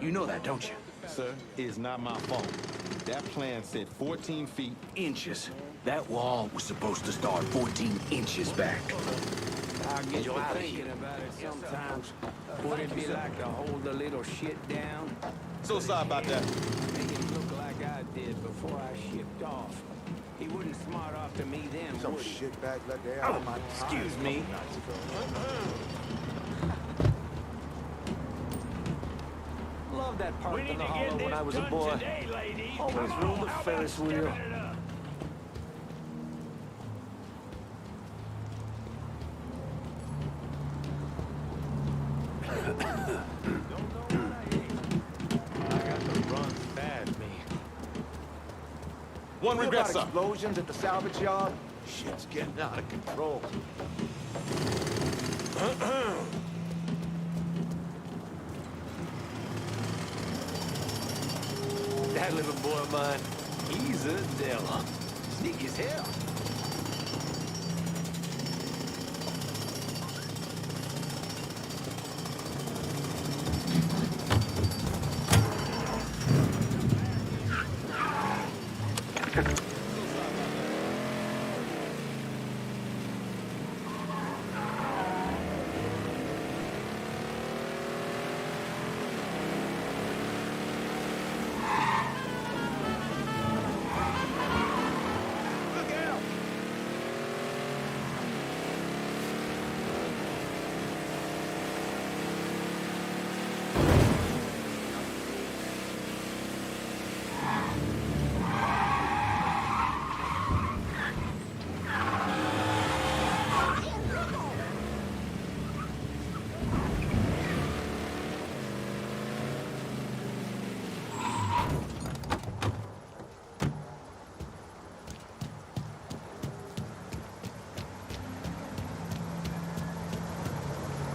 You know that, don't you? Sir, it's not my fault. That plan said 14 feet. Inches. That wall was supposed to start 14 inches back. I get you thinking about it sometimes. Would it be like to hold the little shit down? So sorry about that. Make it look like I did before I shipped off. He wouldn't smart off to me then, Some would he? shitbag let the out of my Excuse me. Love that part of the hollow when I was a boy. Always ruled the Ferris wheel. One Hear about regressa. explosions at the salvage yard? Shit's getting out of control. That little boy of mine, he's a devil. Sneaky as hell.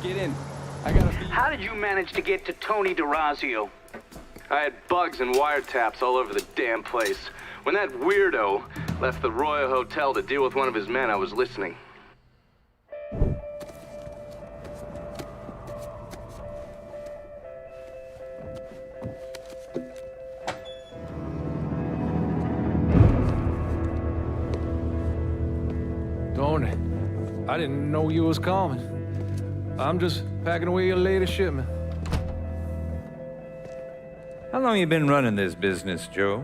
Get in. I gotta be... How did you manage to get to Tony DeRazio? I had bugs and wiretaps all over the damn place. When that weirdo left the Royal Hotel to deal with one of his men, I was listening. Tony, I didn't know you was coming. I'm just packing away your latest shipment. How long you been running this business, Joe?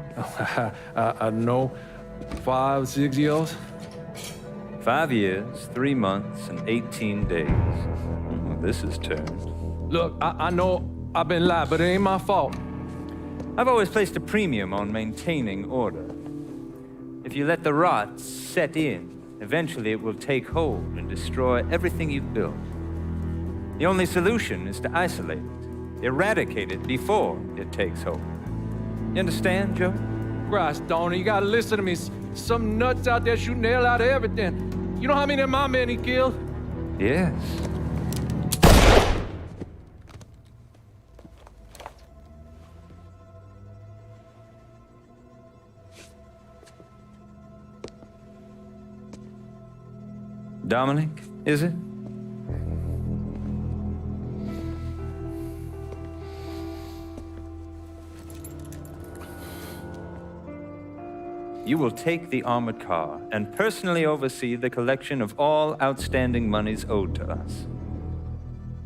I don't know, 5, 6 years? 5 years, 3 months, and 18 days. Well, this is turned. Look, I know I've been lied, but it ain't my fault. I've always placed a premium on maintaining order. If you let the rot set in, eventually it will take hold and destroy everything you've built. The only solution is to isolate it, eradicate it before it takes hold. You understand, Joe? Christ, Tony, you gotta listen to me. Some nuts out there shooting the hell out of everything. You know how many of my men he killed? Yes. Dominic, is it? You will take the armored car and personally oversee the collection of all outstanding monies owed to us.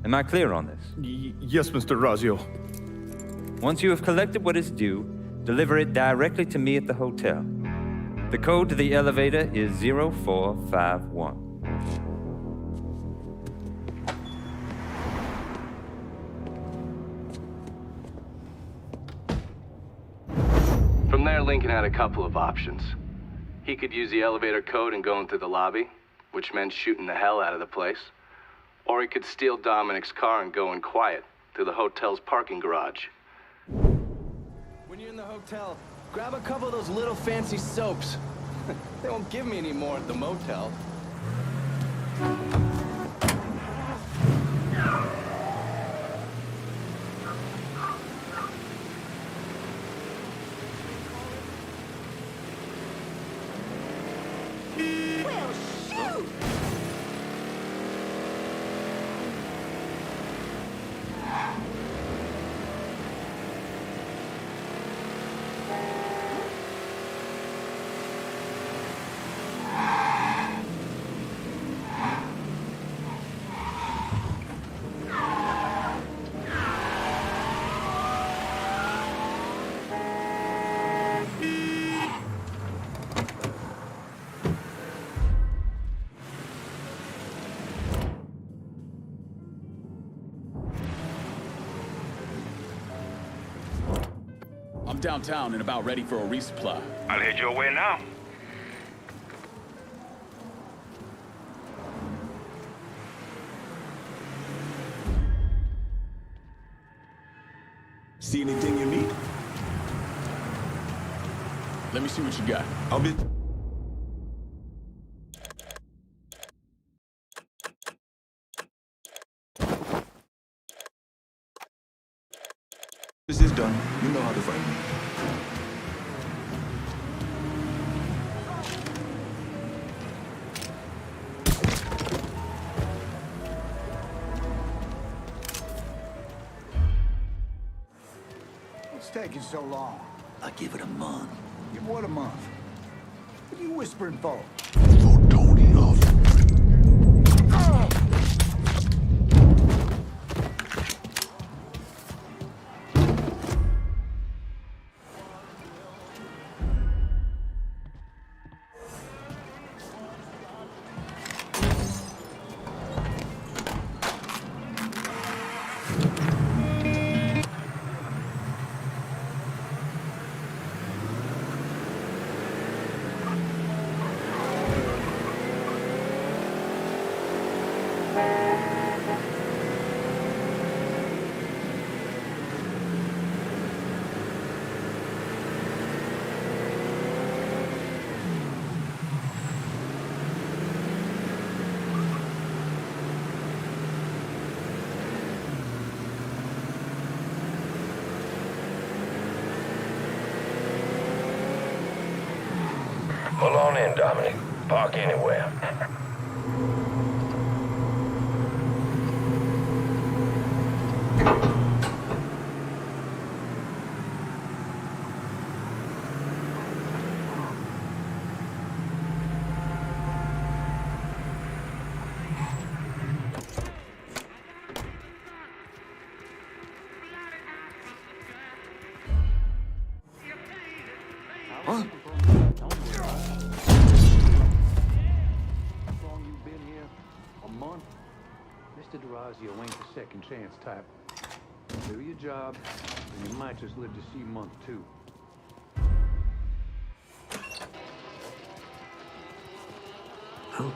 Am I clear on this? Yes, Mr. Razio. Once you have collected what is due, deliver it directly to me at the hotel. The code to the elevator is 0451. From there, Lincoln had a couple of options. He could use the elevator code and go into the lobby, which meant shooting the hell out of the place. Or he could steal Dominic's car and go in quiet through the hotel's parking garage. When you're in the hotel, grab a couple of those little fancy soaps. They won't give me any more at the motel. Well, shoot! I'm downtown and about ready for a resupply. I'll head your way now. See anything you need? Let me see what you got. I'll be... This is done. You know how to fight. What's taking so long? I give it a month. Give what a month? What are you whispering for? For Tony off. Pull on in, Dominic. Park anywhere. Huh? Mr. DeRazio ain't the second chance type. Do your job, and you might just live to see month 2. Huh?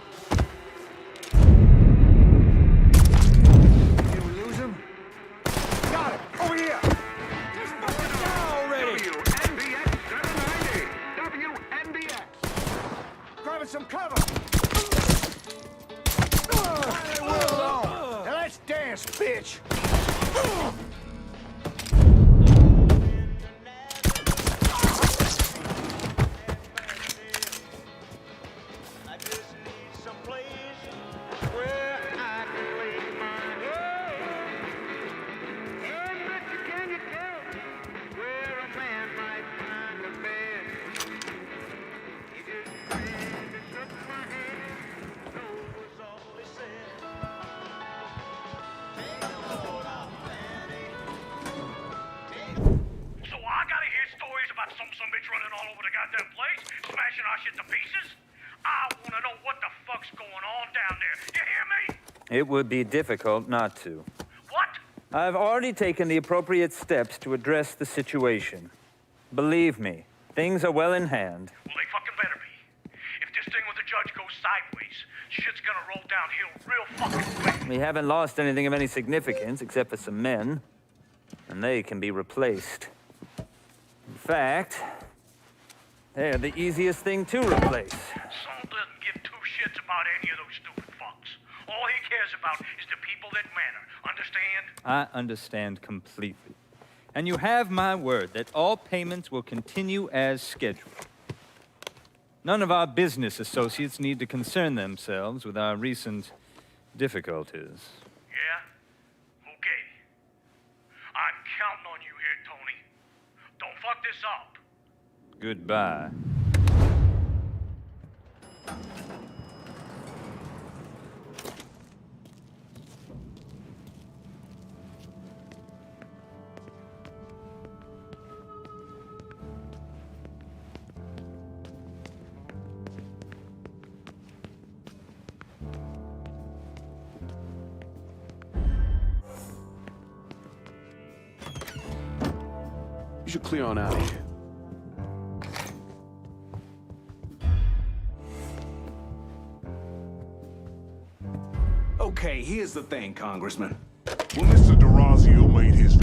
Did we lose him? Got it! Over here! Just fucking down already! WNBX 790! WNBX! Grabbing some cover! Now let's dance, bitch! It would be difficult not to. What? I've already taken the appropriate steps to address the situation. Believe me, things are well in hand. Well, they fucking better be. If this thing with the judge goes sideways, shit's gonna roll downhill real fucking quick. We haven't lost anything of any significance except for some men, and they can be replaced. In fact, they're the easiest thing to replace. Saul doesn't give two shits about any of those stupid fucks. All he cares about is the people that matter. Understand? I understand completely. And you have my word that all payments will continue as scheduled. None of our business associates need to concern themselves with our recent difficulties. Yeah? Okay. I'm counting on you here, Tony. Don't fuck this up. Goodbye. You should clear on out of here. Okay, here's the thing, Congressman. When Mr. DeRazio made his...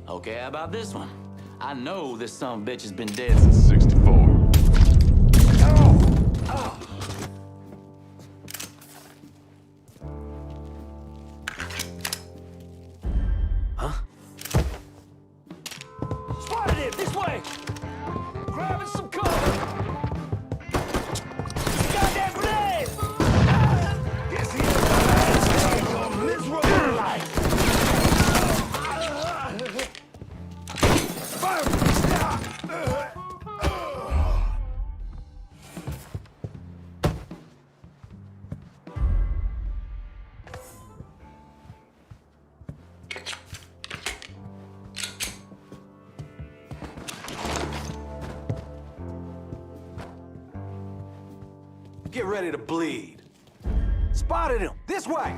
Okay, how about this one? I know this son of a bitch has been dead since 64. Huh? Spotted him! This way! Grabbing some cover! Goddamn grenade! Yes, he is! Your miserable life! Get ready to bleed. Spotted him! This way!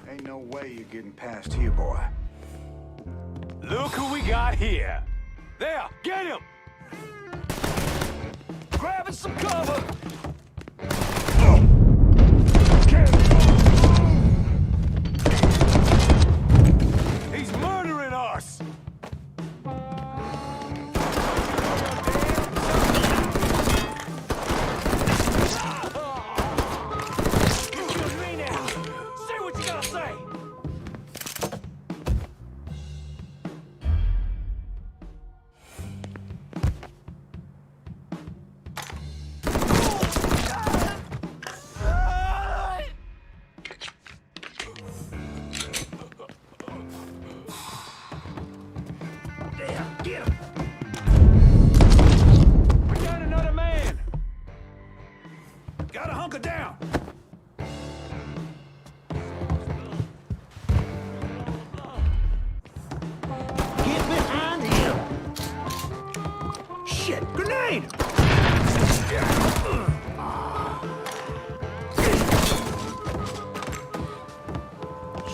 Ain't no way you're getting past here, boy. Look who we got here! There! Get him! Grabbing some cover! He's murdering us! Say what you gotta say!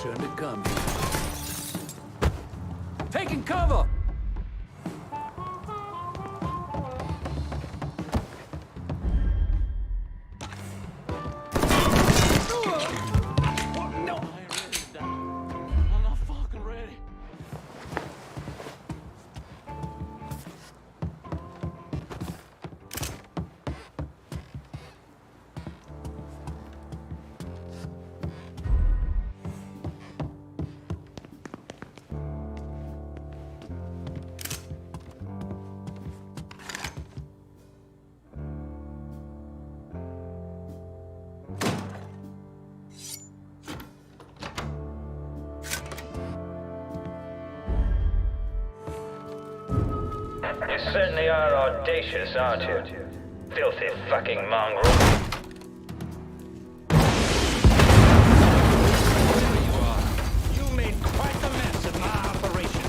Shouldn't have come. Taking cover! No, I ain't ready to die. I'm not fucking ready. You certainly are audacious, aren't you? Filthy fucking mongrel. You made quite the mess of my operation.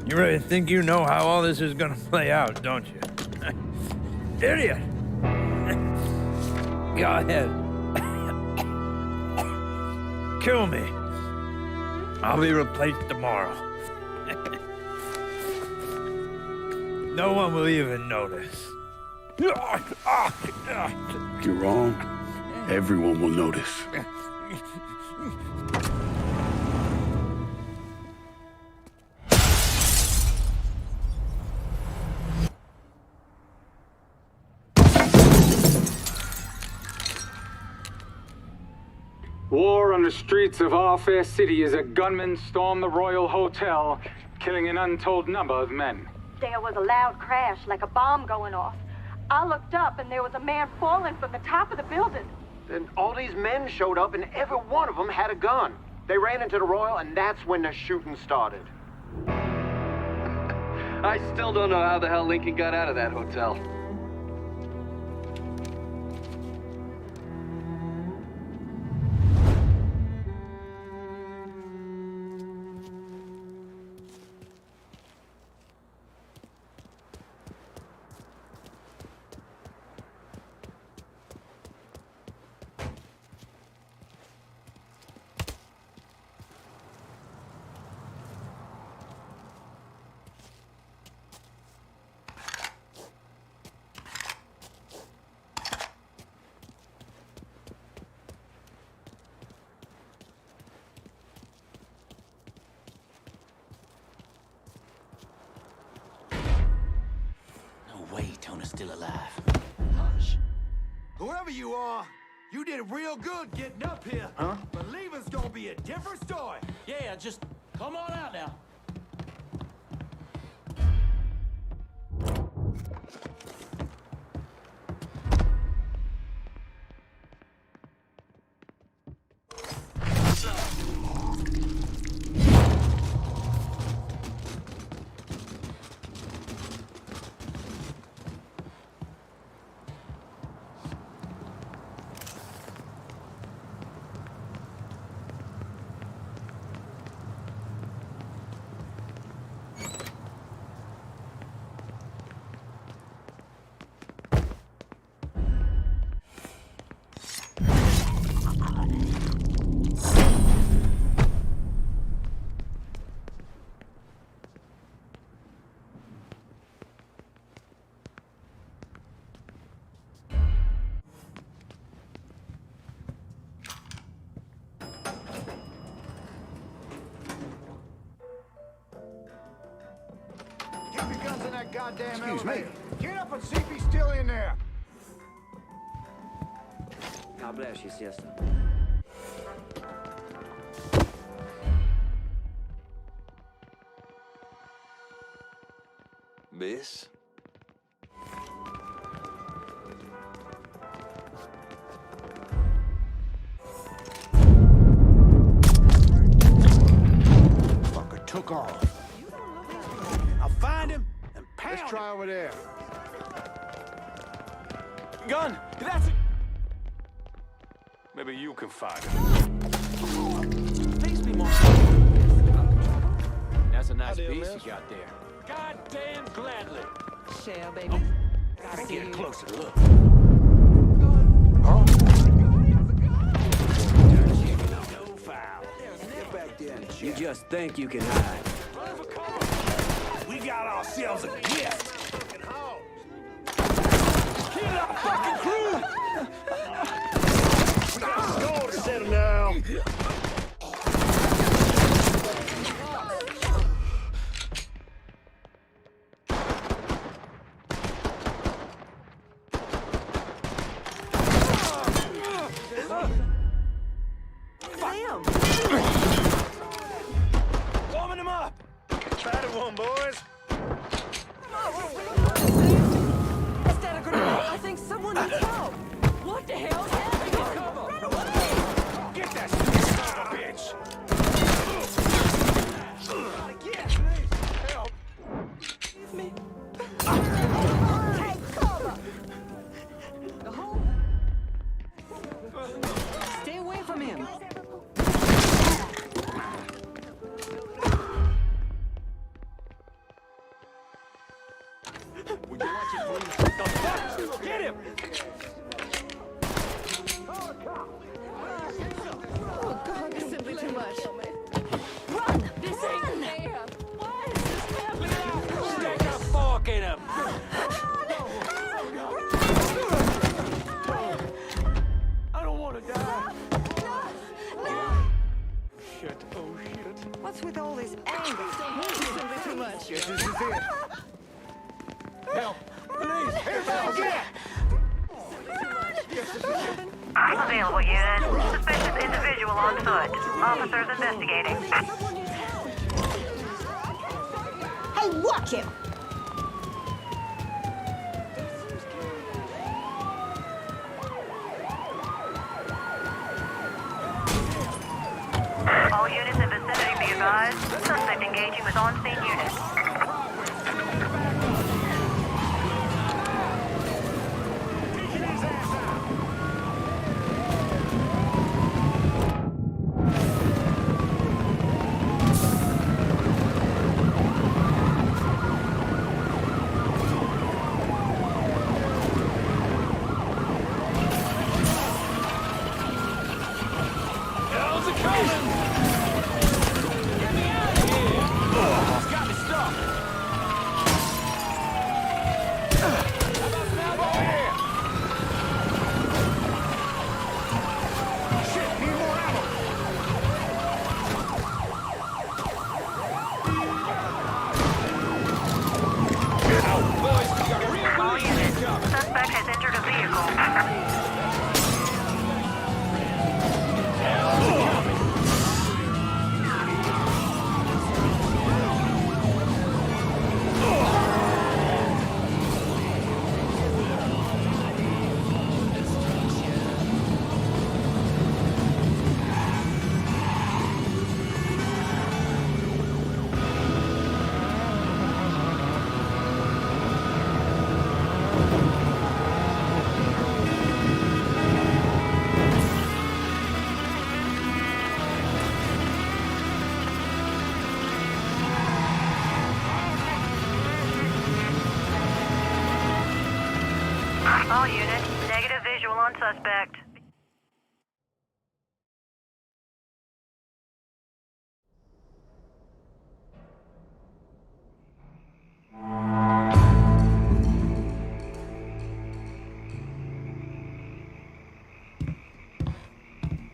You really think you know how all this is gonna play out, don't you? Idiot! Go ahead. Kill me. I'll be replaced tomorrow. No one will even notice. You're wrong. Everyone will notice. War on the streets of our fair city as a gunman stormed the Royal Hotel, killing an untold number of men. There was a loud crash, like a bomb going off. I looked up and there was a man falling from the top of the building. Then all these men showed up and every one of them had a gun. They ran into the Royal and that's when the shooting started. I still don't know how the hell Lincoln got out of that hotel. Still alive. Hush. Whoever you are, you did real good getting up here. Huh? But leaving's gonna be a different story. Yeah, just come on out now. Goddamn Excuse me. elevator. Get up and see if he's still in there. God bless you, sister. Miss? Fucker took off. I'll find him. Let's try over there. Gun! That's it! Maybe you can find him. Please be more. That's a nice piece you got there. Goddamn gladly. Shell, baby. Gotta get a closer look. Huh? No foul. Get back there and check. You just think you can hide. We got ourselves a gift. Kill our fucking crew! We got a score to settle now. Damn! Warming them up. Battle one, boys. Is that a grenade? I think someone needs help. What the hell's happening? Run away! Get that stupid son of a bitch. Help. Excuse me. Hey, cover! The hole? Stay away from him. Would you watch it, please? Get him! Oh, God, this is simply too much. Run! This ain't fair. Why is this happening? Stick a fork in him. Help! Please! Available unit. Suspicious individual on foot. Officers investigating. Hey, watch him! All units in vicinity be advised. Suspect engaging with on-scene units. Suspect has entered a vehicle. All units, negative visual on suspect.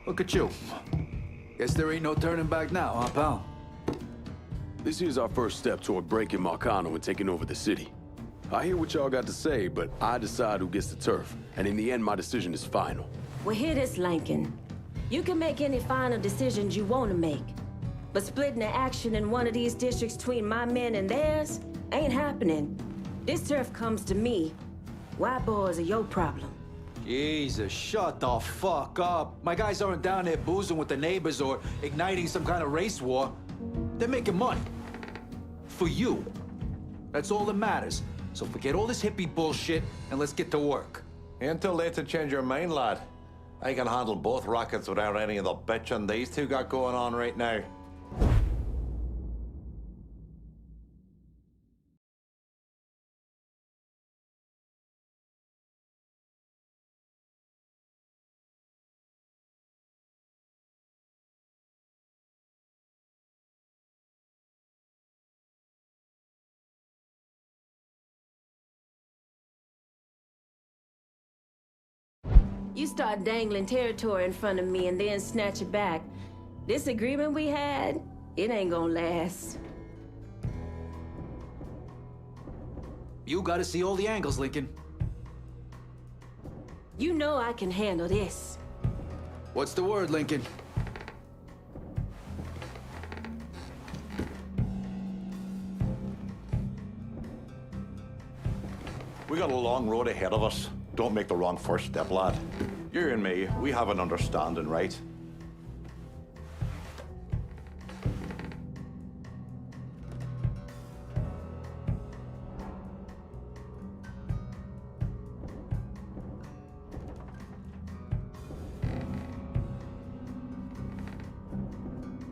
Look at you. Guess there ain't no turning back now, huh, pal? This here's our first step toward breaking Marcano and taking over the city. I hear what y'all got to say, but I decide who gets the turf. And in the end, my decision is final. Well, hear this, Lincoln. You can make any final decisions you want to make. But splitting the action in one of these districts between my men and theirs ain't happening. This turf comes to me. White boys are your problem. Jesus, shut the fuck up. My guys aren't down there boozing with the neighbors or igniting some kind of race war. They're making money. For you. That's all that matters. So forget all this hippie bullshit and let's get to work. Ain't too late to change your mind, lad. I can handle both rackets without any of the bitching these two got going on right now. You start dangling territory in front of me and then snatch it back. This agreement we had, it ain't gonna last. You gotta see all the angles, Lincoln. You know I can handle this. What's the word, Lincoln? We got a long road ahead of us. Don't make the wrong first step, lad. You and me, we have an understanding, right?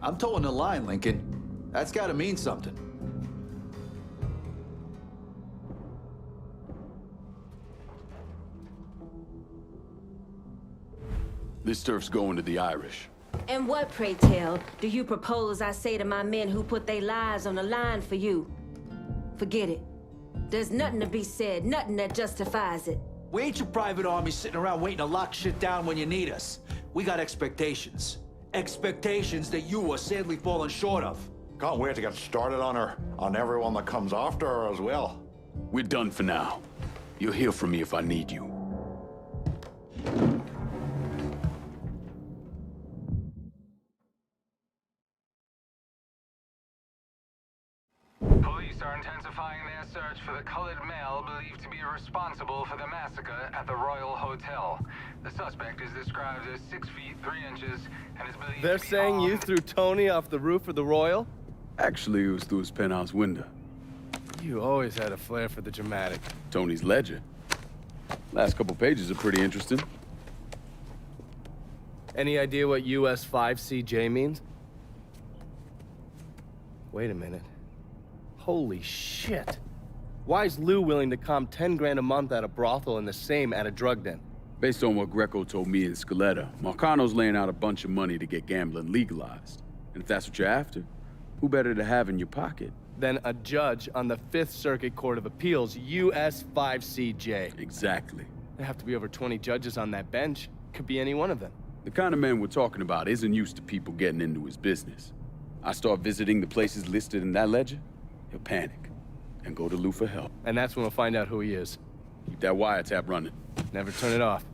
I'm towing the line, Lincoln. That's gotta mean something. This turf's going to the Irish. And what, pray tell, do you propose I say to my men who put their lives on the line for you? Forget it. There's nothing to be said, nothing that justifies it. We ain't your private army sitting around waiting to lock shit down when you need us. We got expectations. Expectations that you are sadly falling short of. Can't wait to get started on her, on everyone that comes after her as well. We're done for now. You'll hear from me if I need you. Police are intensifying their search for the colored male believed to be responsible for the massacre at the Royal Hotel. The suspect is described as 6 feet 3 inches and is believed They're to be saying you armed. threw Tony off the roof of the Royal? Actually, it was through his penthouse window. You always had a flair for the dramatic. Tony's ledger. Last couple pages are pretty interesting. Any idea what US 5CJ means? Wait a minute. Holy shit. Why is Lou willing to comp 10 grand a month at a brothel and the same at a drug den? Based on what Greco told me and Scaletta, Marcano's laying out a bunch of money to get gambling legalized. And if that's what you're after, who better to have in your pocket? Then a judge on the 5th Circuit Court of Appeals, US 5CJ. Exactly. There have to be over 20 judges on that bench. Could be any one of them. The kind of man we're talking about isn't used to people getting into his business. I start visiting the places listed in that ledger, he'll panic and go to Lou for help. And that's when we'll find out who he is. Keep that wiretap running. Never turn it off.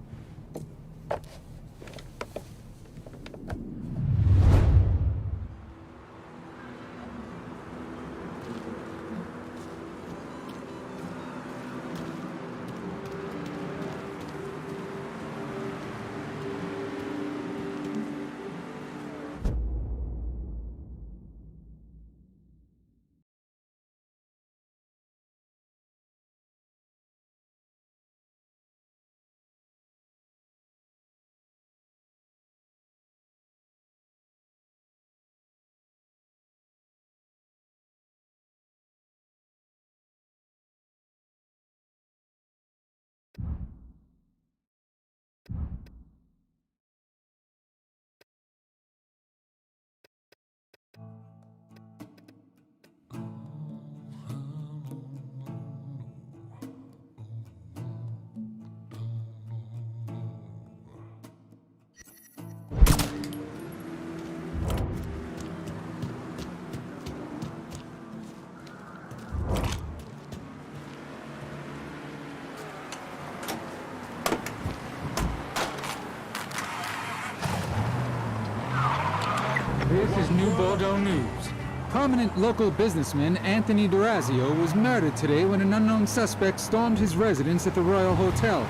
This is New Bordeaux News. Prominent local businessman Anthony D'Orazio was murdered today when an unknown suspect stormed his residence at the Royal Hotel.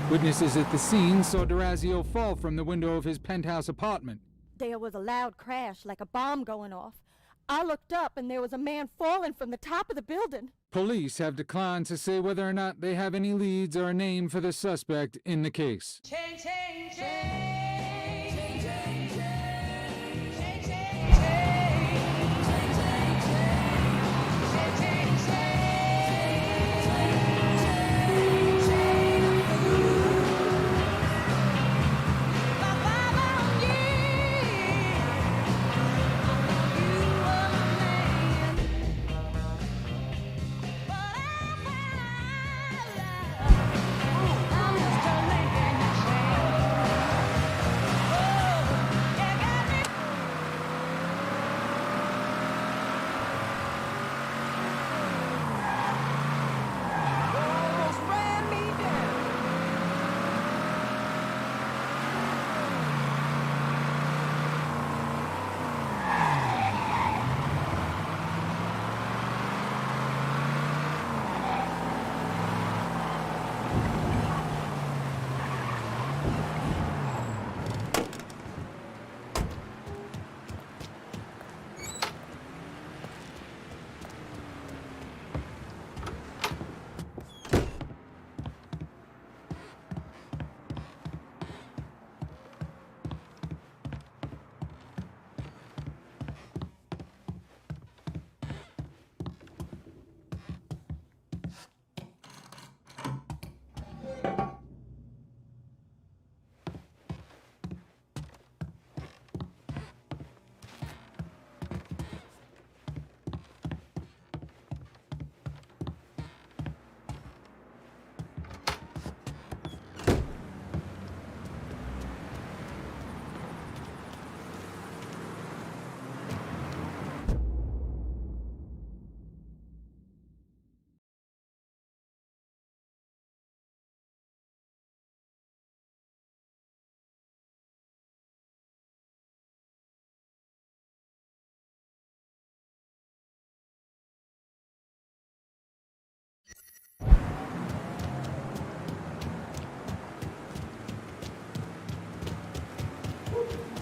Witnesses at the scene saw D'Orazio fall from the window of his penthouse apartment. There was a loud crash, like a bomb going off. I looked up and there was a man falling from the top of the building. Police have declined to say whether or not they have any leads or a name for the suspect in the case. Change, change, change.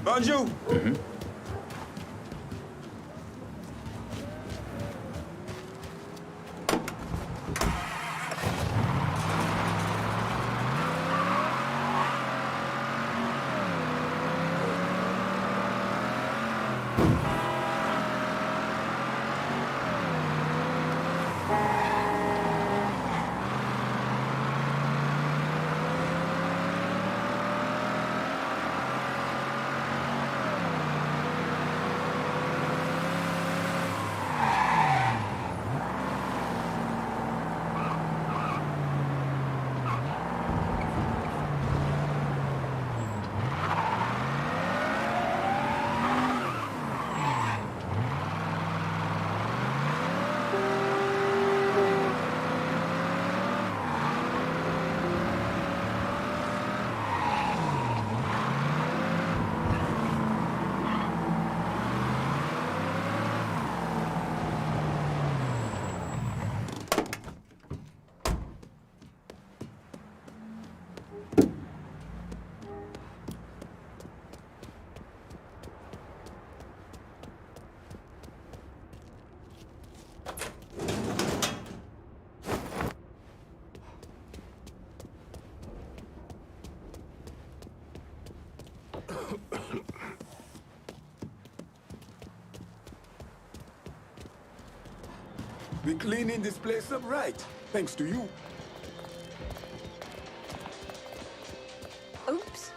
Bonjour. Been cleaning this place up right, thanks to you. Oops.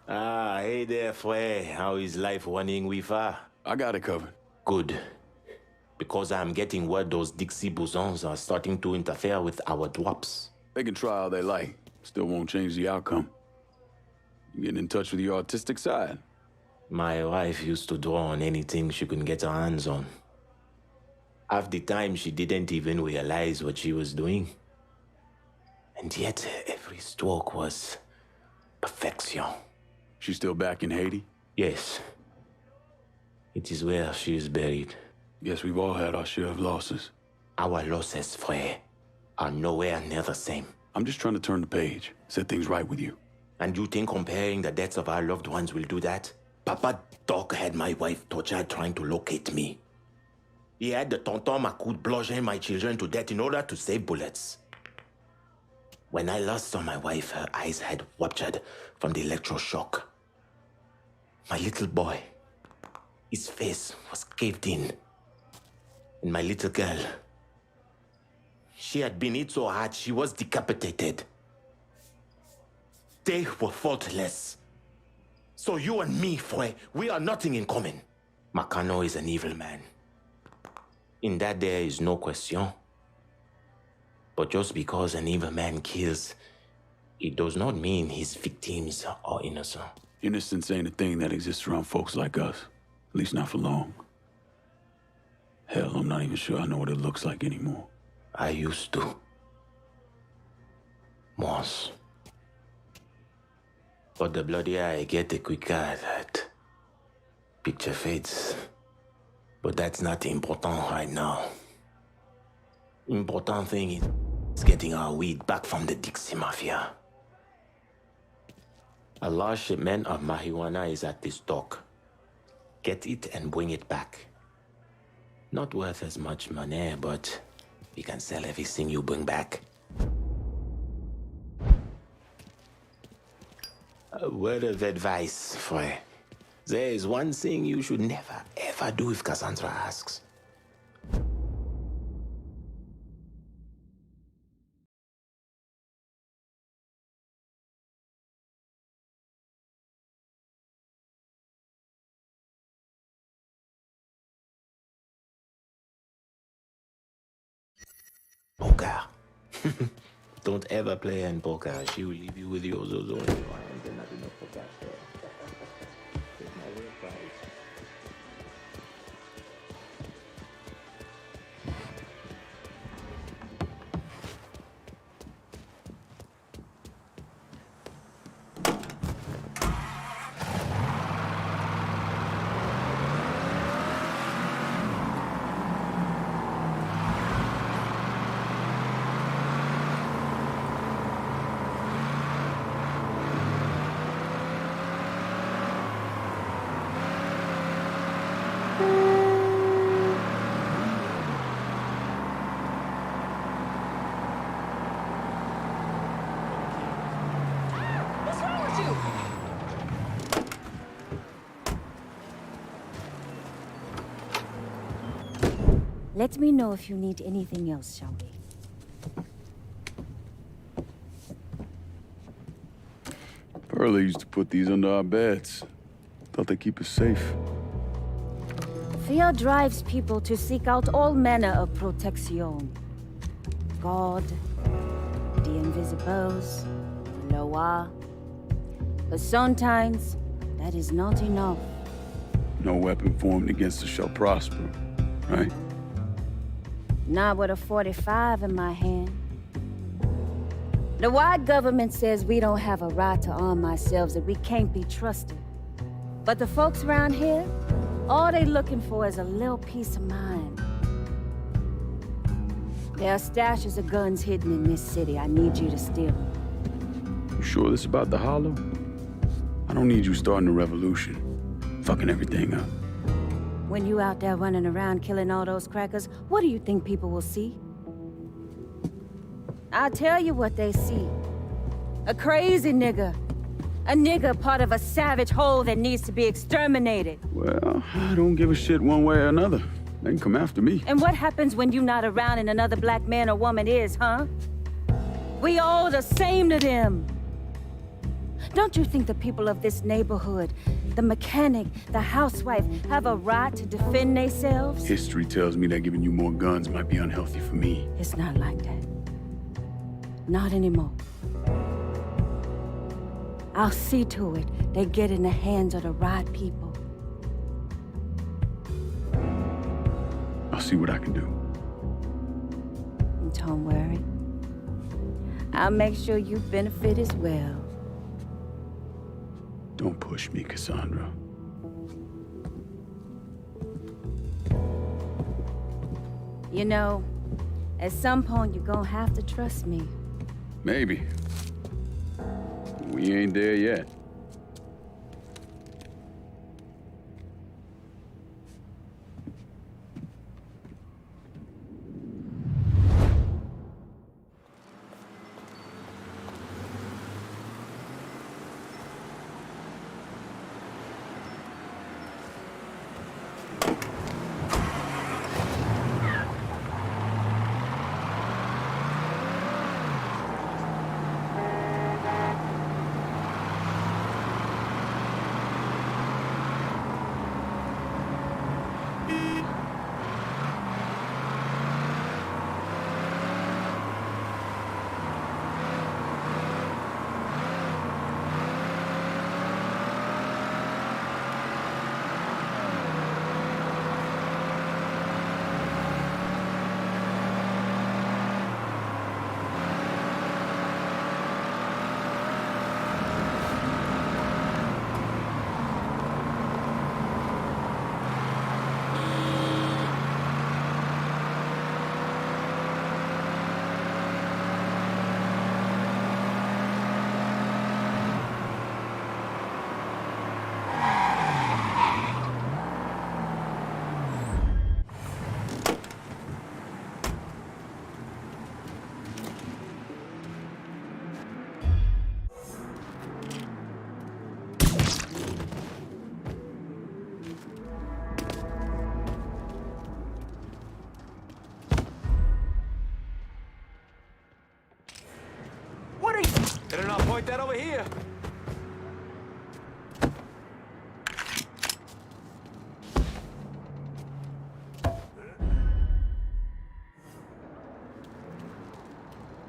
Ah, hey there, Frey. How is life running with her? I got it covered. Good. Because I'm getting word those Dixie bosons are starting to interfere with our drops. They can try all they like. Still won't change the outcome. You getting in touch with your artistic side? My wife used to draw on anything she could get her hands on. Half the time, she didn't even realize what she was doing. And yet, every stroke was perfection. She's still back in Haiti? Yes. It is where she is buried. Guess we've all had our share of losses. Our losses, Frey, are nowhere near the same. I'm just trying to turn the page, set things right with you. And you think comparing the deaths of our loved ones will do that? Papa Doc had my wife tortured trying to locate me. He had the tonton Macoute bludgeon my children to death in order to save bullets. When I last saw my wife, her eyes had ruptured from the electroshock. My little boy, his face was caved in. And my little girl, she had been hit so hard she was decapitated. They were faultless. So you and me, Frey, we are nothing in common. Makano is an evil man. In that there is no question. But just because an evil man kills, it does not mean his victims are innocent. Innocence ain't a thing that exists around folks like us. At least not for long. Hell, I'm not even sure I know what it looks like anymore. I used to. Once. But the bloodier I get, the quicker that picture fades. But that's not important right now. Important thing is getting our weed back from the Dixie Mafia. A large shipment of marijuana is at this dock. Get it and bring it back. Not worth as much money, but we can sell everything you bring back. A word of advice, Frey. There is one thing you should never, ever do if Cassandra asks. Poker. Don't ever play in poker. She will leave you with your zozo in your hand and not enough for cash there. Take my word for it. Let me know if you need anything else, shall we? Pearlie used to put these under our beds. Thought they keep us safe. Fear drives people to seek out all manner of protection. God, the invisibles, the Loa. But sometimes, that is not enough. No weapon formed against us shall prosper, right? Not with a 45 in my hand. The white government says we don't have a right to arm ourselves, that we can't be trusted. But the folks around here, all they looking for is a little peace of mind. There are stashes of guns hidden in this city. I need you to steal them. You sure this about the Hollow? I don't need you starting a revolution, fucking everything up. When you out there running around killing all those crackers, what do you think people will see? I'll tell you what they see. A crazy nigga. A nigga part of a savage whole that needs to be exterminated. Well, I don't give a shit one way or another. They can come after me. And what happens when you're not around and another black man or woman is, huh? We all the same to them. Don't you think the people of this neighborhood, the mechanic, the housewife, have a right to defend themselves? History tells me that giving you more guns might be unhealthy for me. It's not like that. Not anymore. I'll see to it they get in the hands of the right people. I'll see what I can do. And don't worry. I'll make sure you benefit as well. Don't push me, Cassandra. You know, at some point you're gonna have to trust me. Maybe. We ain't there yet. Better not point that over here.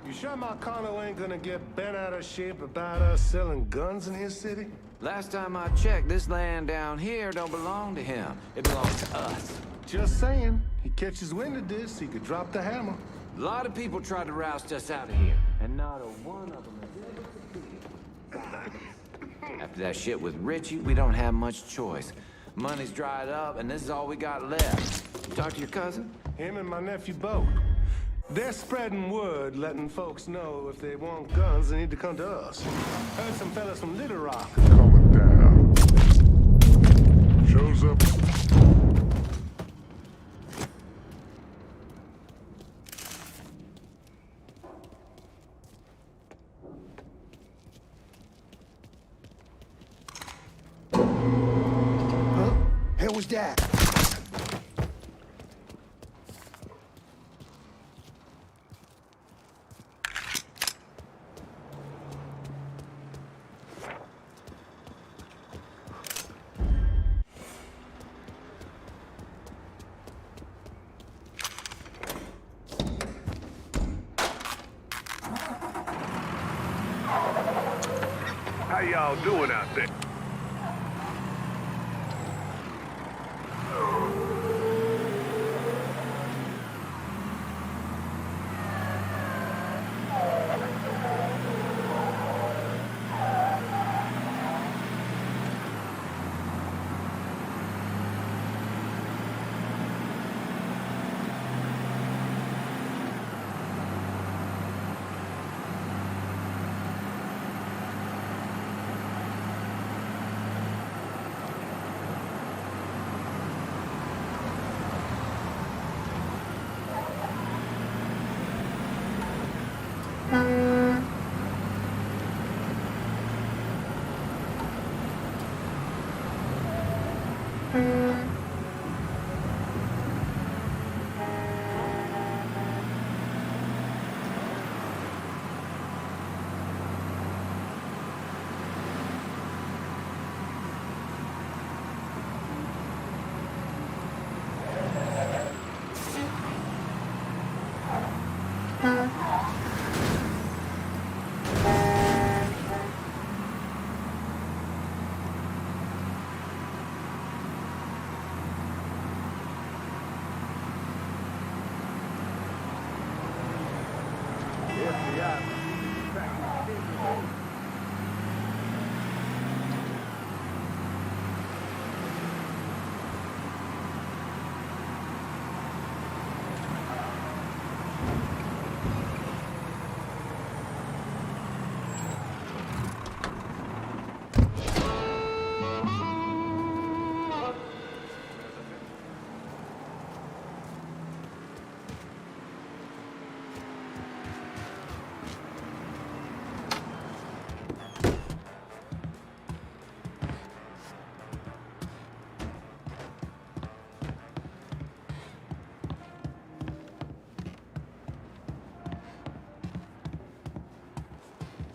You sure Marcano ain't gonna get bent out of shape about us selling guns in his city? Last time I checked, this land down here don't belong to him. It belongs to us. Just saying. He catches wind of this, he could drop the hammer. A lot of people tried to roust us out of here, and not a one of them has ever succeeded. After that shit with Richie, we don't have much choice. Money's dried up, and this is all we got left. You talk to your cousin? Him and my nephew both. They're spreading word, letting folks know if they want guns, they need to come to us. Heard some fellas from Little Rock coming down. Shows up. Hell was that? y'all doing out there?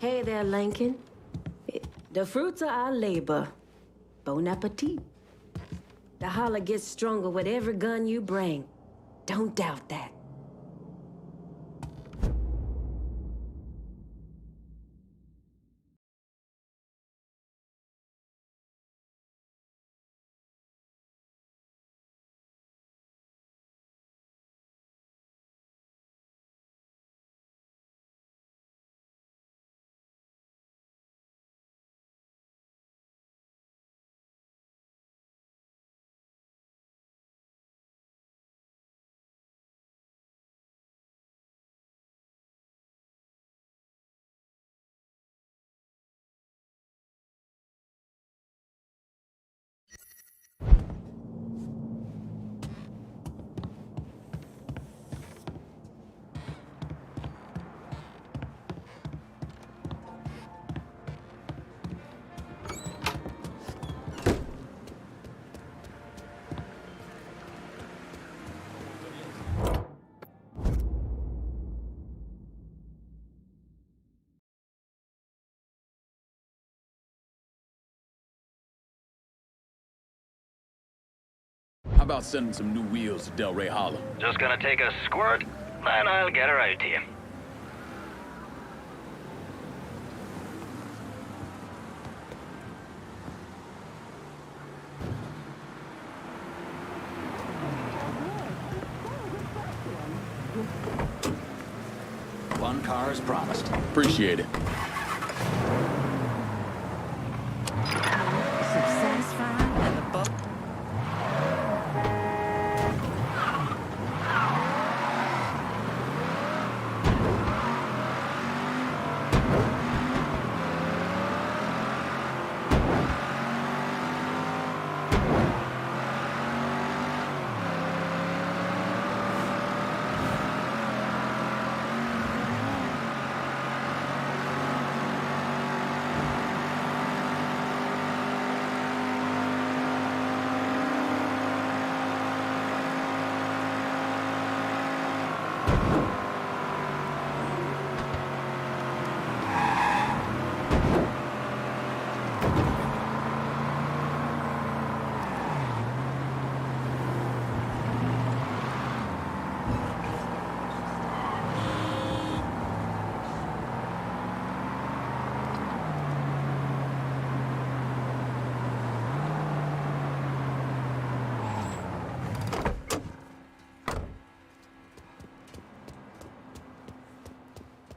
Hey there, Lincoln. The fruits of our labor. Bon appetit. The holler gets stronger with every gun you bring. Don't doubt that. How about sending some new wheels to Delray Hollow? Just gonna take a squirt, and I'll get her out to you. One car as promised. Appreciate it. Satisfied and the boat.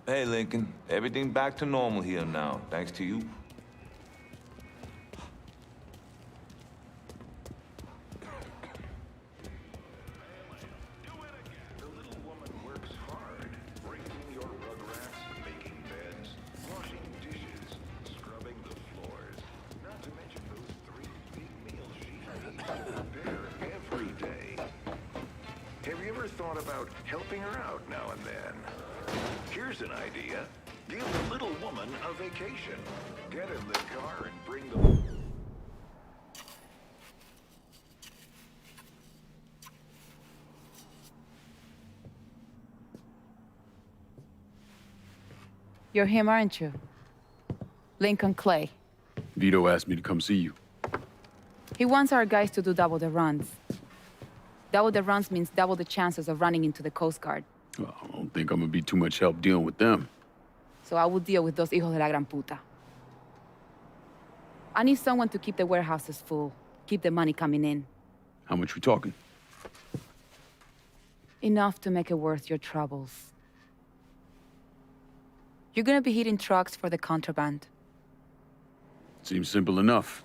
Hey, Lincoln. Everything back to normal here now, thanks to you. Thought about helping her out now and then. Here's an idea. Give the little woman a vacation. Get in the car and bring the... You're him, aren't you? Lincoln Clay. Vito asked me to come see you. He wants our guys to do double the runs. Double the runs means double the chances of running into the Coast Guard. Well, I don't think I'm gonna be too much help dealing with them. So I will deal with those hijos de la gran puta. I need someone to keep the warehouses full, keep the money coming in. How much we talking? Enough to make it worth your troubles. You're gonna be hitting trucks for the contraband. Seems simple enough.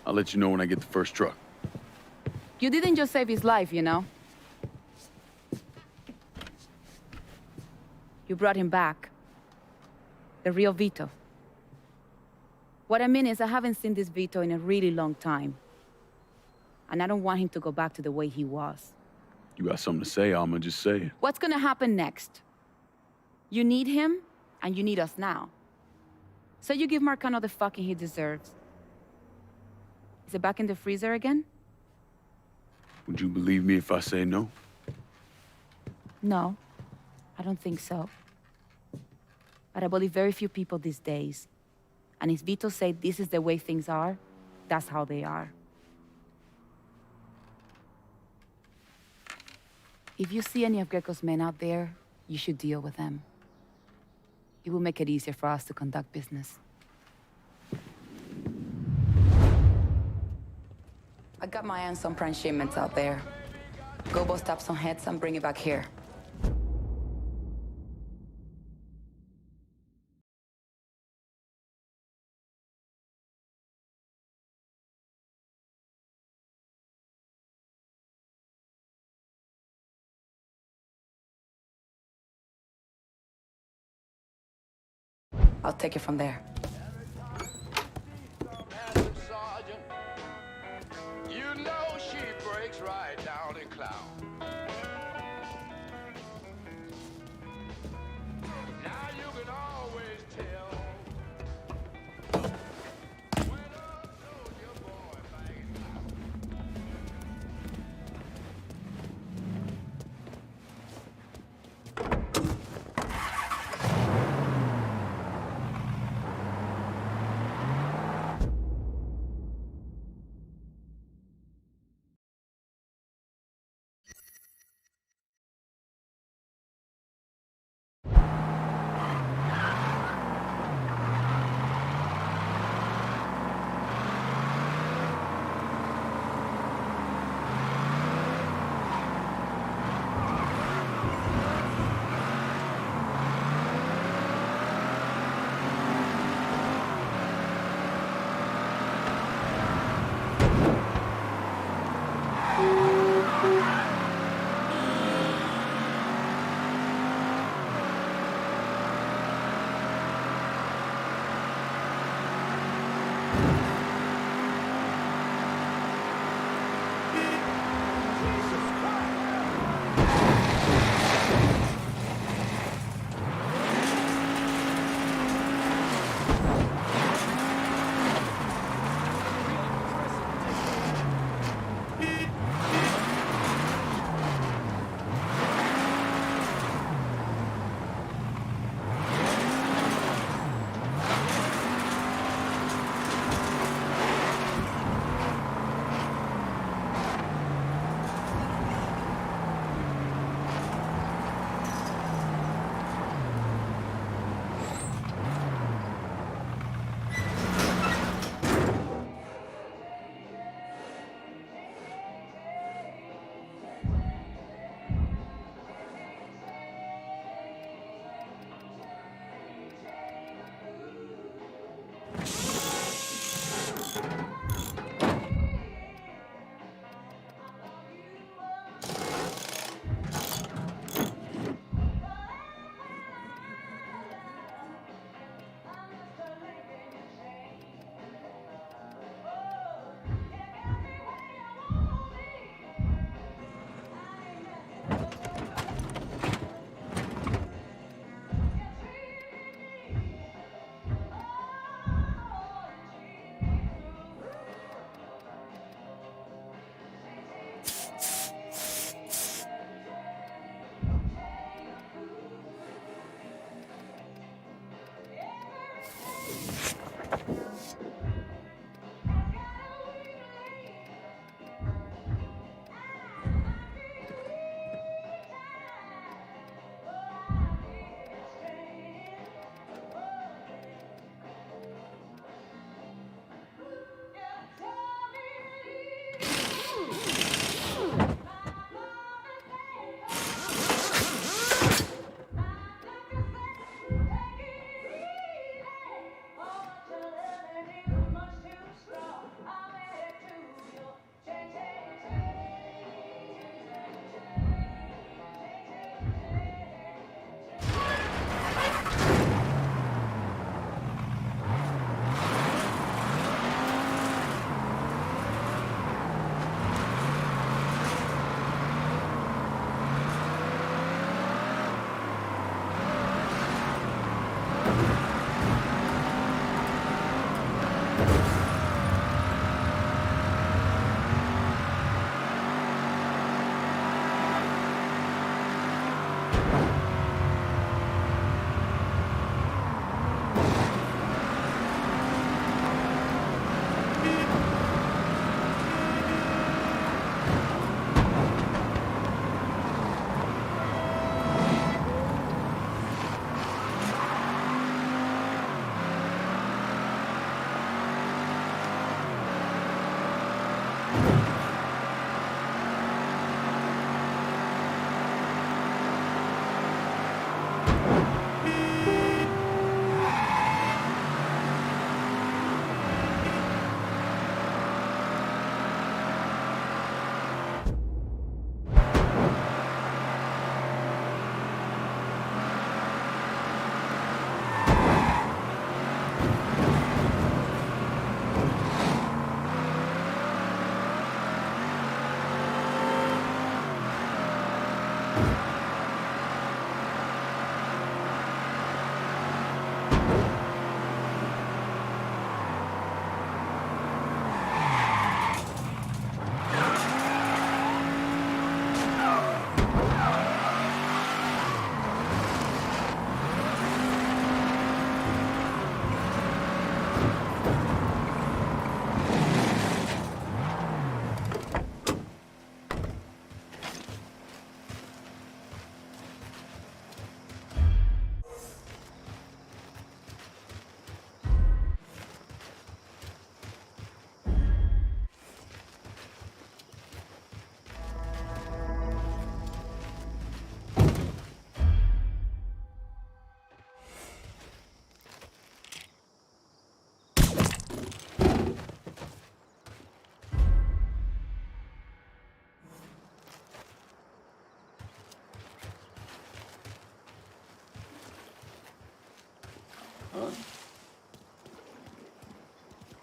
I'll let you know when I get the first truck. You didn't just save his life, you know? You brought him back. The real Vito. What I mean is, I haven't seen this Vito in a really long time. And I don't want him to go back to the way he was. You got something to say, I'ma just say it. What's gonna happen next? You need him, and you need us now. So you give Marcano the fucking he deserves. Is it back in the freezer again? Would you believe me if I say no? No, I don't think so. But I believe very few people these days. And if Vito said this is the way things are, that's how they are. If you see any of Greco's men out there, you should deal with them. It will make it easier for us to conduct business. I got my hands on prime shipments out there. Go bust up some heads and bring it back here. I'll take it from there. You know she breaks right down in clown. Now you can always tell. When a soldier boy bangs out.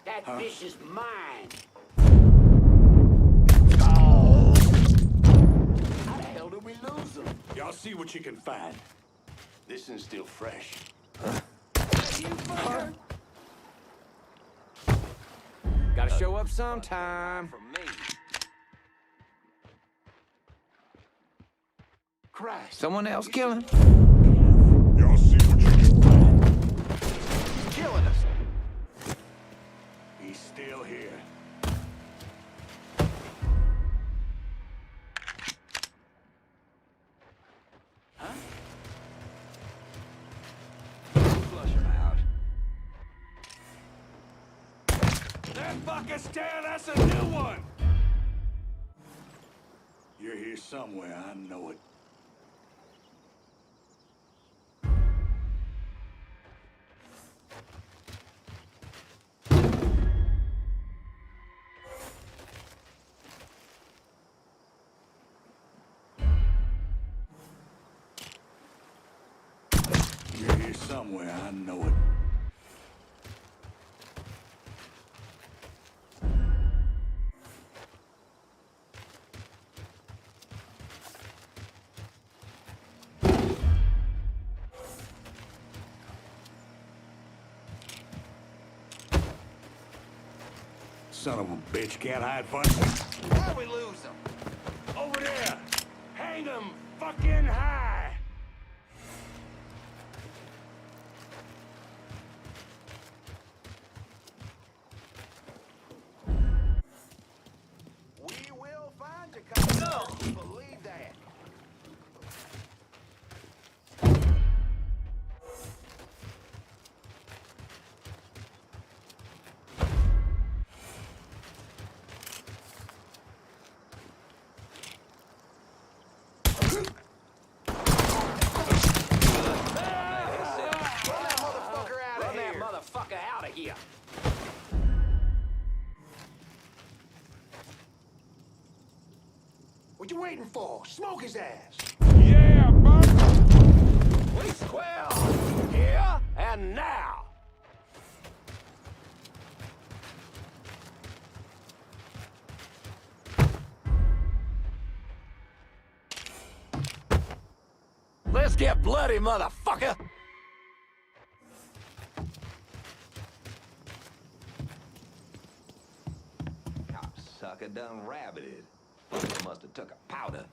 That fish is mine. Oh! How the hell did we lose him? Y'all see what you can find. This one's still fresh. You fucker! Gotta show up sometime. From me. Christ. Someone else killing? Y'all see what you can find. Killing us. He's still here. Huh? Flush him out. That fucker's dead, that's a new one! You're here somewhere, I know it. You're here somewhere, I know it. Son of a bitch can't hide fun. Why'd we lose him? Over there! Hang him fucking high! We will find you, cuz. No! Believe that. Run that motherfucker out of here. What you waiting for? Smoke his ass! Yeah, bud. We square here and now. Let's get bloody, motherfucker. Sucker done rabbited. Must have took a powder.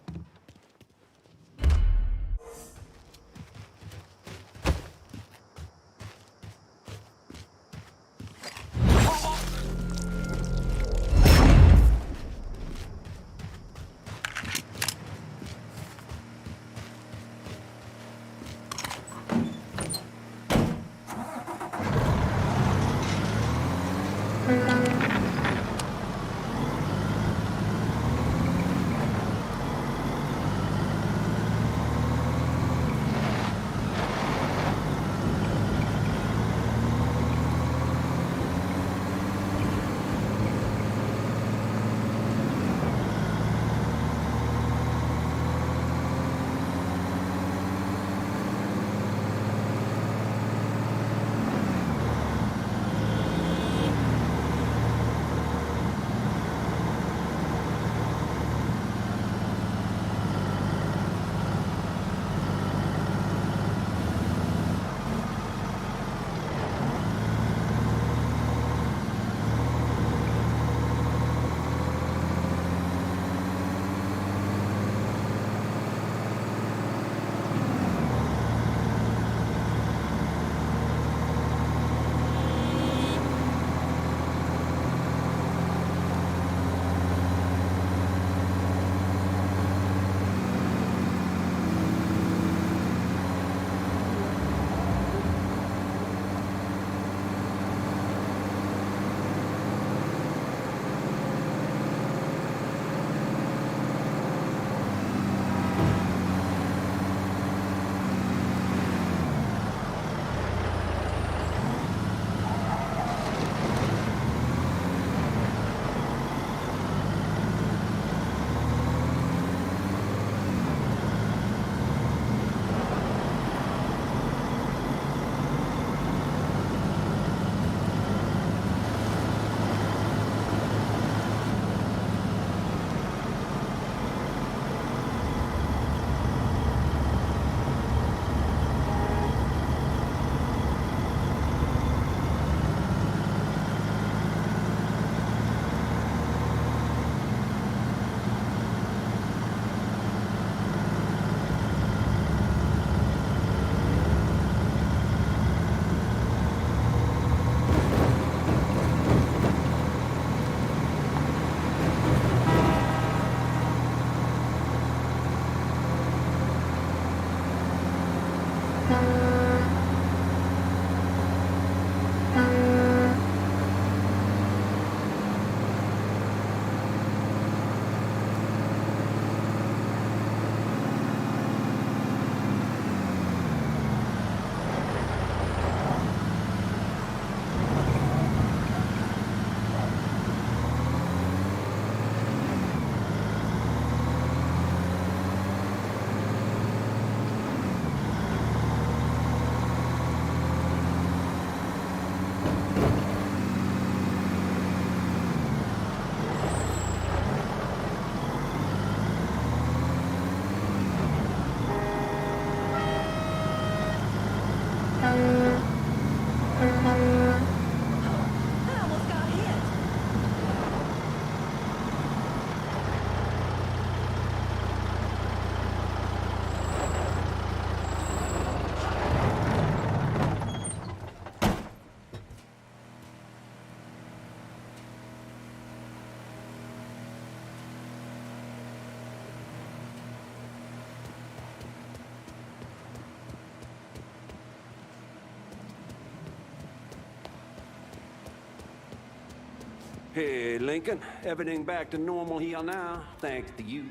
Hey, Lincoln. Everything back to normal here now, thanks to you.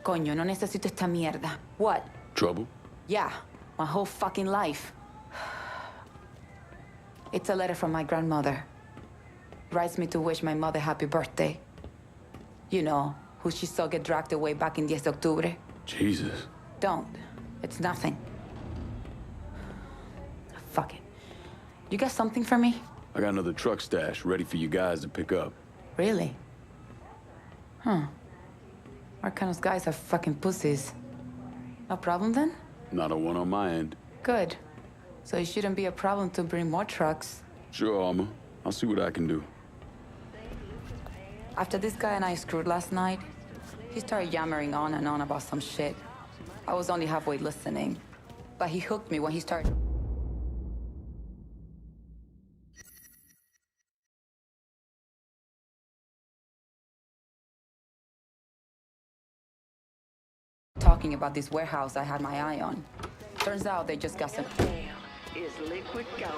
Coño, no necesito esta mierda. What? Trouble? Yeah, my whole fucking life. It's a letter from my grandmother. Writes me to wish my mother happy birthday. You know, who she saw get dragged away back in 10 de octubre. Jesus. Don't. It's nothing. Fuck it. You got something for me? I got another truck stash ready for you guys to pick up. Really? Huh. Arcano's guys are fucking pussies. No problem then? Not a one on my end. Good. So it shouldn't be a problem to bring more trucks. Sure, Armor. I'll see what I can do. After this guy and I screwed last night, he started yammering on and on about some shit. I was only halfway listening, but he hooked me when he started. Talking about this warehouse I had my eye on. Turns out they just got some. Is liquid gold.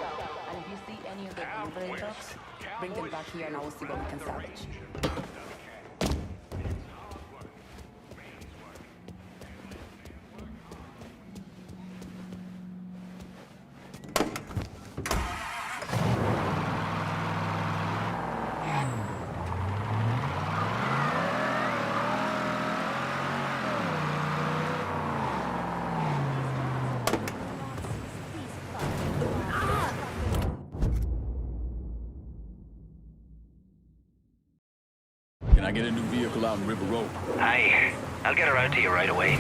And if you see any of the delivery trucks, bring them back here and I will see what we can salvage. Can I get a new vehicle out in River Road? Aye. I'll get her out to you right away.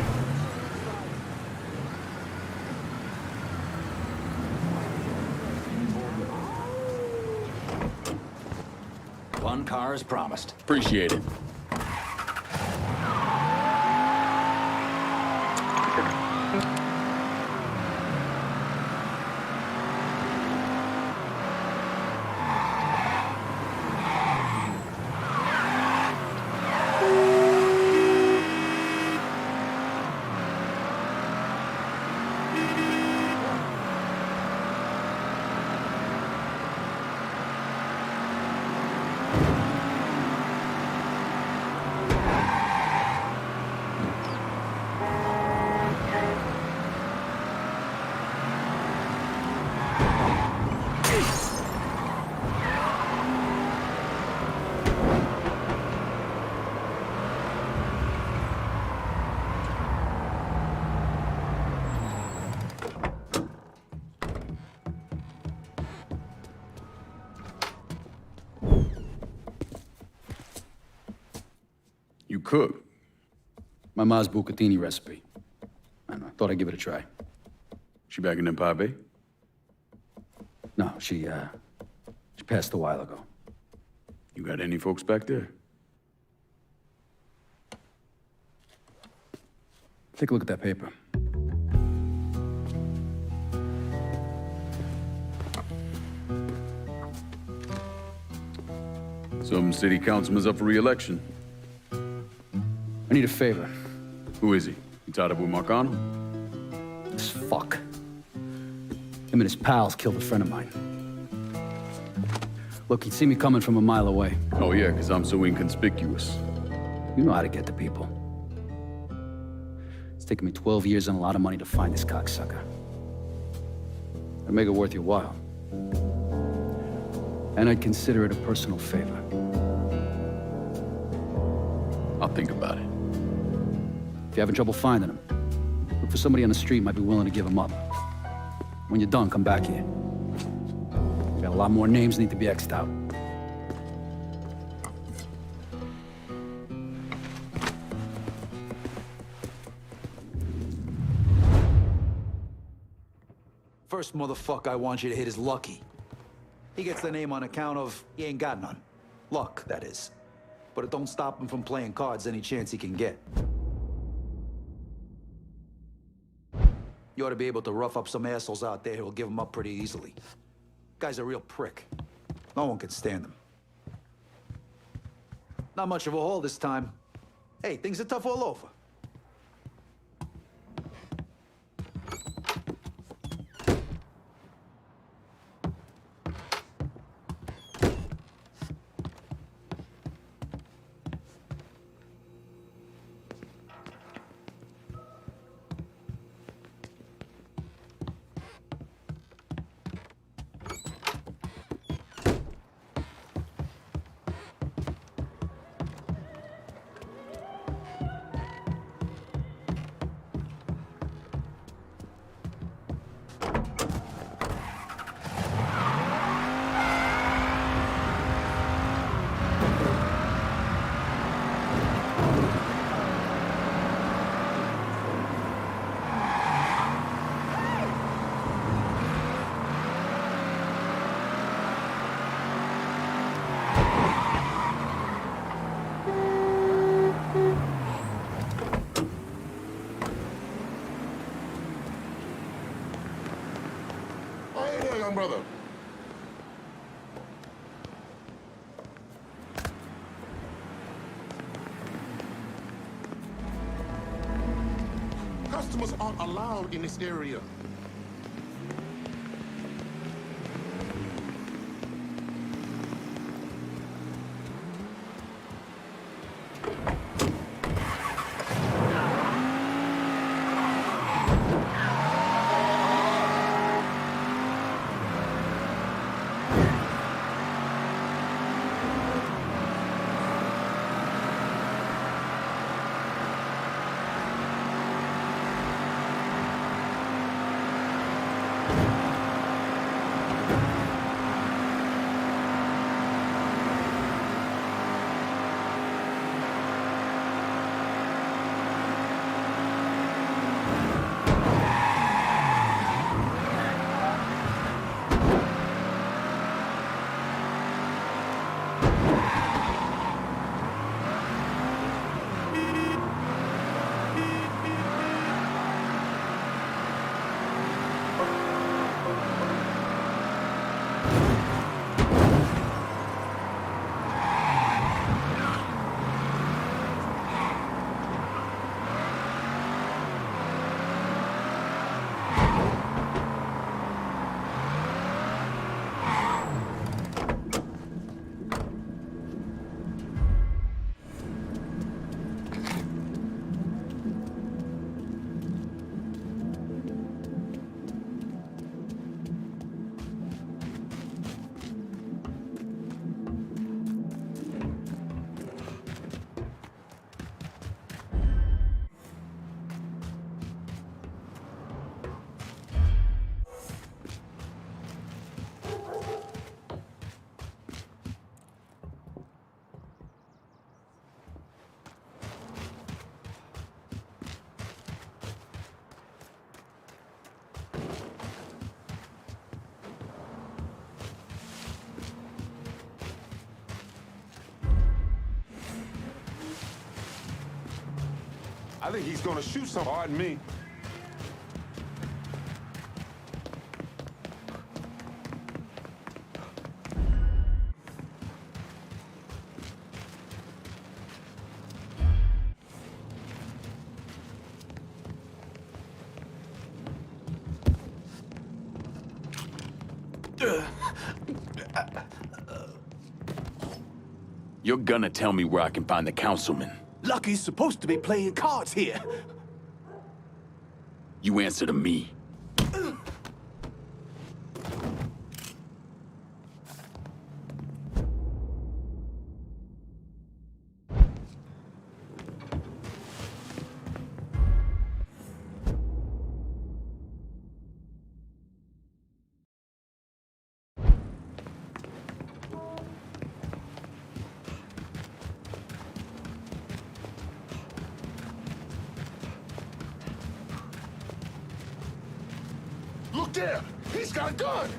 One car as promised. Appreciate it. You cook. My ma's bucatini recipe. I don't know, thought I'd give it a try. She back in Empire Bay? No, she passed a while ago. You got any folks back there? Take a look at that paper. Some city councilman's up for re-election. I need a favor. Who is he? You tied up with Marcano? This fuck. Him and his pals killed a friend of mine. Look, he'd see me coming from a mile away. Oh yeah, because I'm so inconspicuous. You know how to get to people. It's taken me 12 years and a lot of money to find this cocksucker. I'd make it worth your while. And I'd consider it a personal favor. I'll think about it. If you're having trouble finding him, look for somebody on the street who might be willing to give him up. When you're done, come back here. We got a lot more names need to be X'd out. First motherfucker I want you to hit is Lucky. He gets the name on account of he ain't got none. Luck, that is. But it don't stop him from playing cards any chance he can get. You ought to be able to rough up some assholes out there who'll give him up pretty easily. Guy's a real prick. No one can stand him. Not much of a haul this time. Hey, things are tough all over. Brother. Customers aren't allowed in this area. I think he's gonna shoot some. Pardon me. You're gonna tell me where I can find the councilman. Lucky's supposed to be playing cards here. You answer to me. Look there! He's got a gun!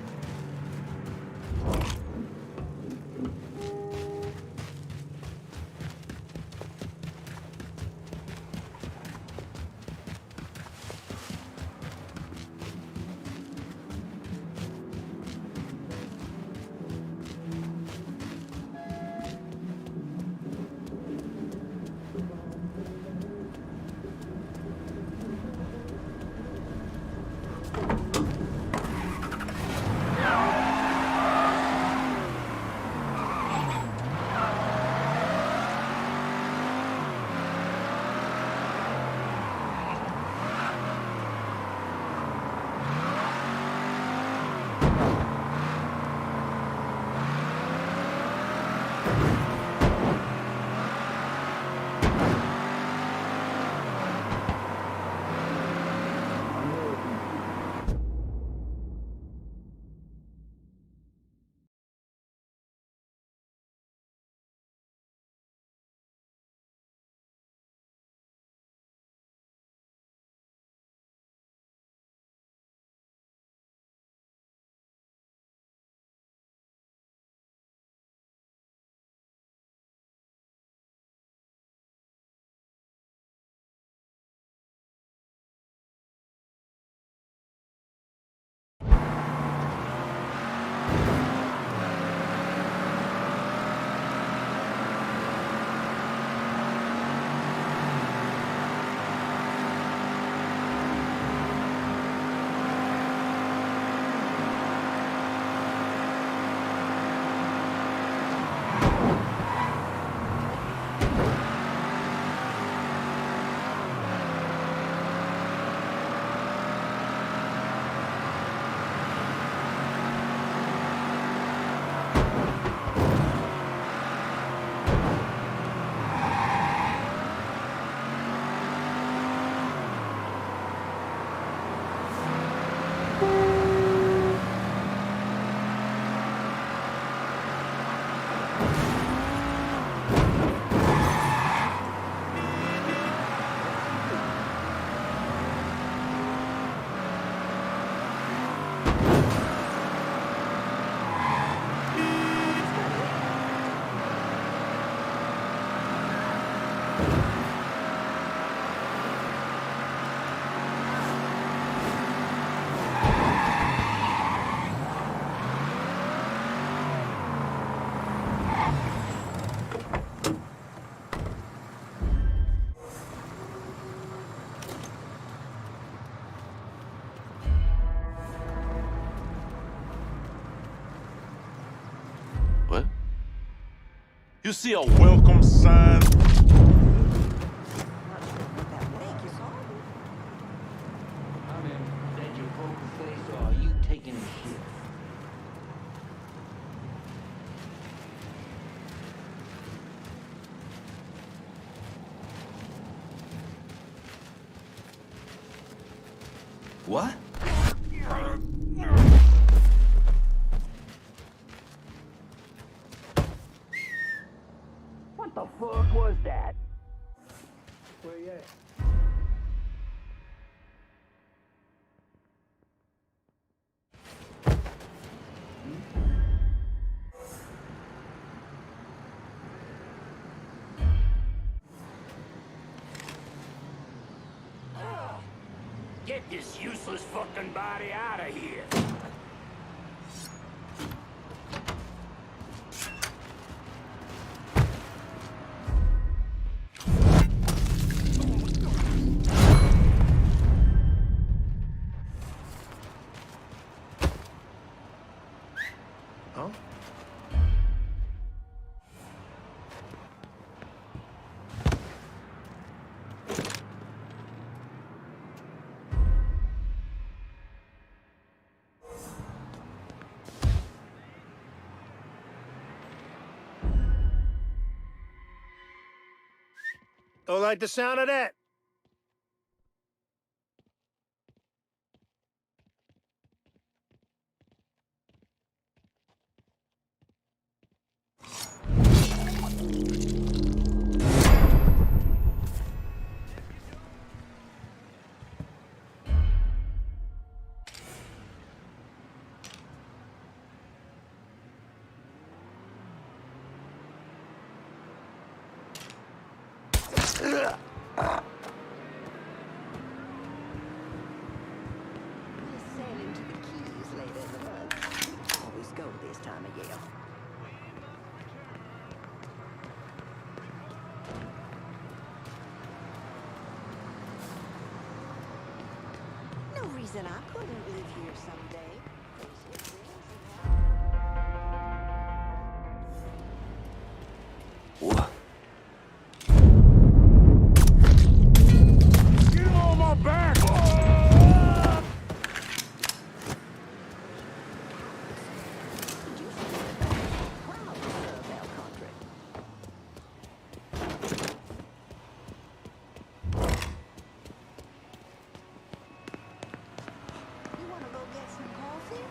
You see a welcome sign? That your poker face, or are you taking a shit? What? What the fuck was that? Where you at? Get this useless fucking body out of here. Huh? Don't like the sound of that. Sailing to the Keys later in the month. Always go this time of year. No reason I couldn't live here someday. What? Get on my back! You wanna go get some coffee?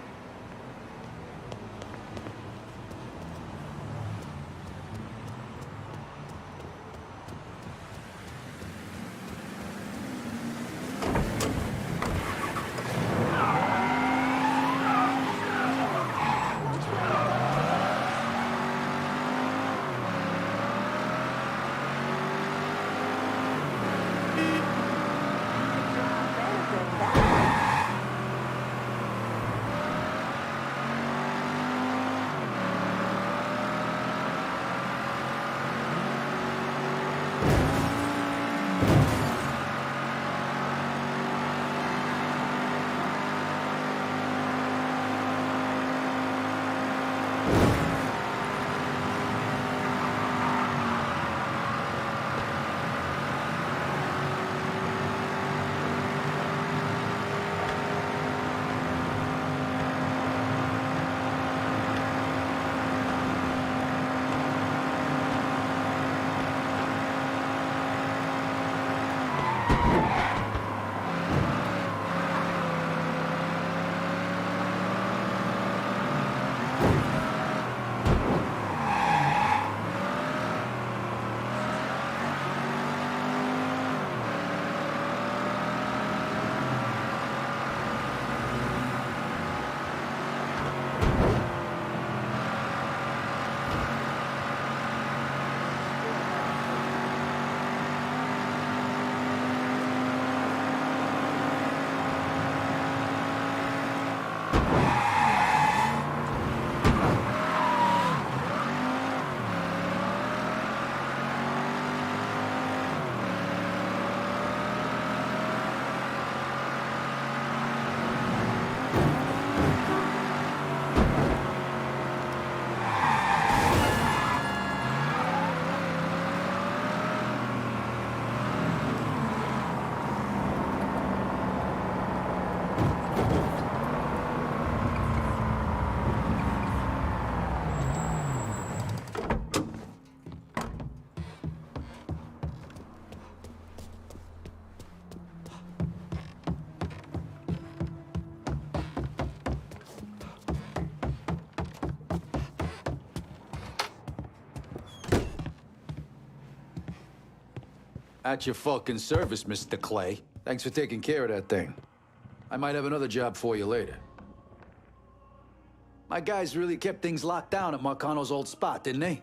At your fucking service, Mr. Clay. Thanks for taking care of that thing. I might have another job for you later. My guys really kept things locked down at Marcano's old spot, didn't they?